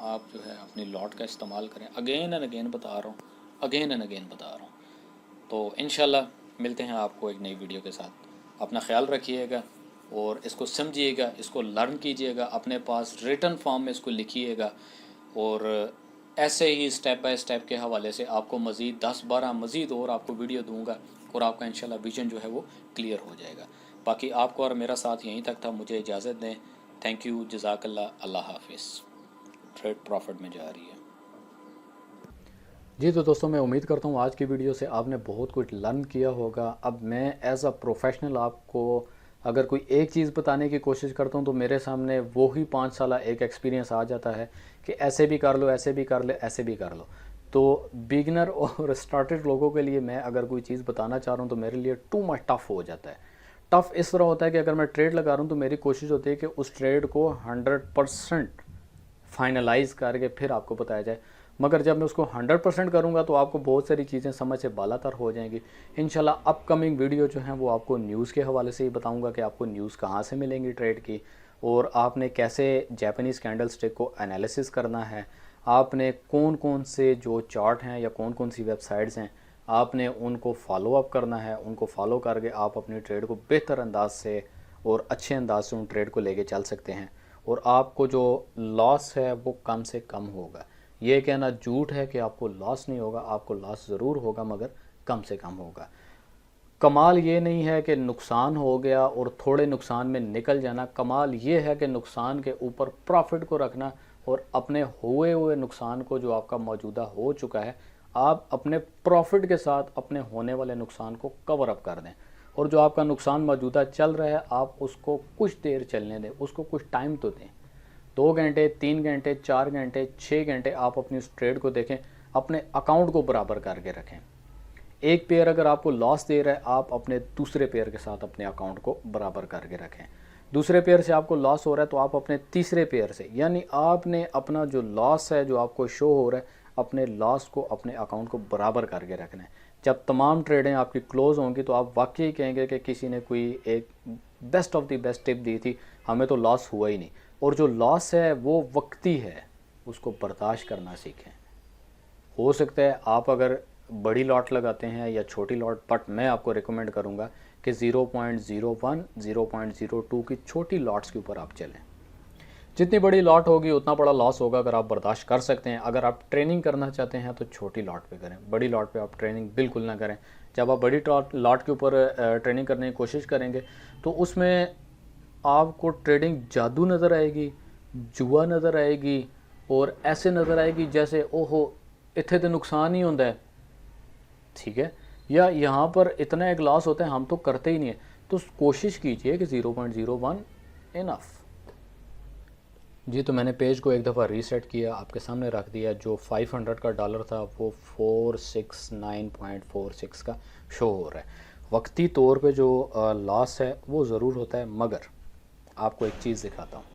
आप जो है अपनी लॉट का इस्तेमाल करें। अगेन एंड अगेन बता रहा हूँ। तो इंशाल्लाह मिलते हैं आपको एक नई वीडियो के साथ। अपना ख्याल रखिएगा और इसको समझिएगा, इसको लर्न कीजिएगा, अपने पास रिटन फॉर्म में इसको लिखिएगा और ऐसे ही स्टेप बाय स्टेप के हवाले से आपको मज़ीद 10-12 मज़ीद और आपको वीडियो दूंगा और आपका इंशाल्लाह विजन जो है वो क्लियर हो जाएगा। बाकी आपको और मेरा साथ यहीं तक था। मुझे इजाज़त दें। थैंक यू, जज़ाकल्लाह, अल्लाह हाफिज़। ट्रेड प्रॉफिट में जा रही है। जी तो दोस्तों, मैं उम्मीद करता हूँ आज की वीडियो से आपने बहुत कुछ लर्न किया होगा। अब मैं एज अ प्रोफेशनल आपको अगर कोई एक चीज़ बताने की कोशिश करता हूँ तो मेरे सामने वो ही 5 साल एक एक्सपीरियंस आ जाता है कि ऐसे भी कर लो, ऐसे भी कर ले, ऐसे भी कर लो। तो बिगनर और स्टार्टेड लोगों के लिए मैं अगर कोई चीज़ बताना चाह रहा हूँ तो मेरे लिए टू मच टफ हो जाता है। टफ इस तरह होता है कि अगर मैं ट्रेड लगा रहा हूँ तो मेरी कोशिश होती है कि उस ट्रेड को 100% फाइनलाइज करके फिर आपको बताया जाए। मगर जब मैं उसको 100% करूँगा तो आपको बहुत सारी चीज़ें समझ से बालातर हो जाएंगी। इंशाल्लाह अपकमिंग वीडियो जो है वो आपको न्यूज़ के हवाले से ही बताऊँगा कि आपको न्यूज़ कहाँ से मिलेंगी ट्रेड की और आपने कैसे जापानीज़ कैंडल स्टिक को एनालिसिस करना है, आपने कौन कौन से जो चार्ट हैं या कौन कौन सी वेबसाइट्स हैं आपने उनको फॉलो अप करना है। उनको फॉलो करके आप अपनी ट्रेड को बेहतर अंदाज से और अच्छे अंदाज से उन ट्रेड को लेके चल सकते हैं और आपको जो लॉस है वो कम से कम होगा। ये कहना झूठ है कि आपको लॉस नहीं होगा, आपको लॉस ज़रूर होगा मगर कम से कम होगा। कमाल ये नहीं है कि नुकसान हो गया और थोड़े नुकसान में निकल जाना, कमाल ये है कि नुकसान के ऊपर प्रॉफिट को रखना और अपने हुए नुकसान को जो आपका मौजूदा हो चुका है आप अपने प्रॉफिट के साथ अपने होने वाले नुकसान को कवर अप कर दें। और जो आपका नुकसान मौजूदा चल रहा है आप उसको कुछ देर चलने दें, उसको कुछ टाइम तो दें। 2 घंटे, 3 घंटे, 4 घंटे, 6 घंटे आप अपनी उस ट्रेड को देखें, अपने अकाउंट को बराबर करके रखें। एक पेयर अगर आपको लॉस दे रहा है आप अपने दूसरे पेयर के साथ अपने अकाउंट को बराबर करके रखें। दूसरे पेयर से आपको लॉस हो रहा है तो आप अपने तीसरे पेयर से, यानी आपने अपना जो लॉस है जो आपको शो हो रहा है अपने लॉस को अपने अकाउंट को बराबर करके रखना है। जब तमाम ट्रेडें आपकी क्लोज होंगी तो आप वाकई कहेंगे कि किसी ने कोई एक best of the best tip दी थी, हमें तो लॉस हुआ ही नहीं। और जो लॉस है वो वक्ती है, उसको बर्दाश्त करना सीखें। हो सकता है आप अगर बड़ी लॉट लगाते हैं या छोटी लॉट, बट मैं आपको रिकमेंड करूंगा कि 0.01, 0.02 की छोटी लॉट्स के ऊपर आप चलें। जितनी बड़ी लॉट होगी उतना बड़ा लॉस होगा अगर आप बर्दाश्त कर सकते हैं। अगर आप ट्रेनिंग करना चाहते हैं तो छोटी लॉट पे करें, बड़ी लॉट पे आप ट्रेनिंग बिल्कुल ना करें। जब आप बड़ी लॉट के ऊपर ट्रेनिंग करने की कोशिश करेंगे तो उसमें आपको ट्रेडिंग जादू नज़र आएगी, जुआ नज़र आएगी और ऐसे नज़र आएगी जैसे ओहो इत्थे तो नुकसान ही होता है, ठीक है, या यहाँ पर इतना एक लॉस होता है हम तो करते ही नहीं है। तो कोशिश कीजिए कि 0.01 इनफ। जी, तो मैंने पेज को एक दफ़ा रीसेट किया, आपके सामने रख दिया। जो 500 का डॉलर था वो 469.46 का शो हो रहा है। वक्ती तौर पे जो लॉस है वो ज़रूर होता है, मगर आपको एक चीज़ दिखाता हूँ।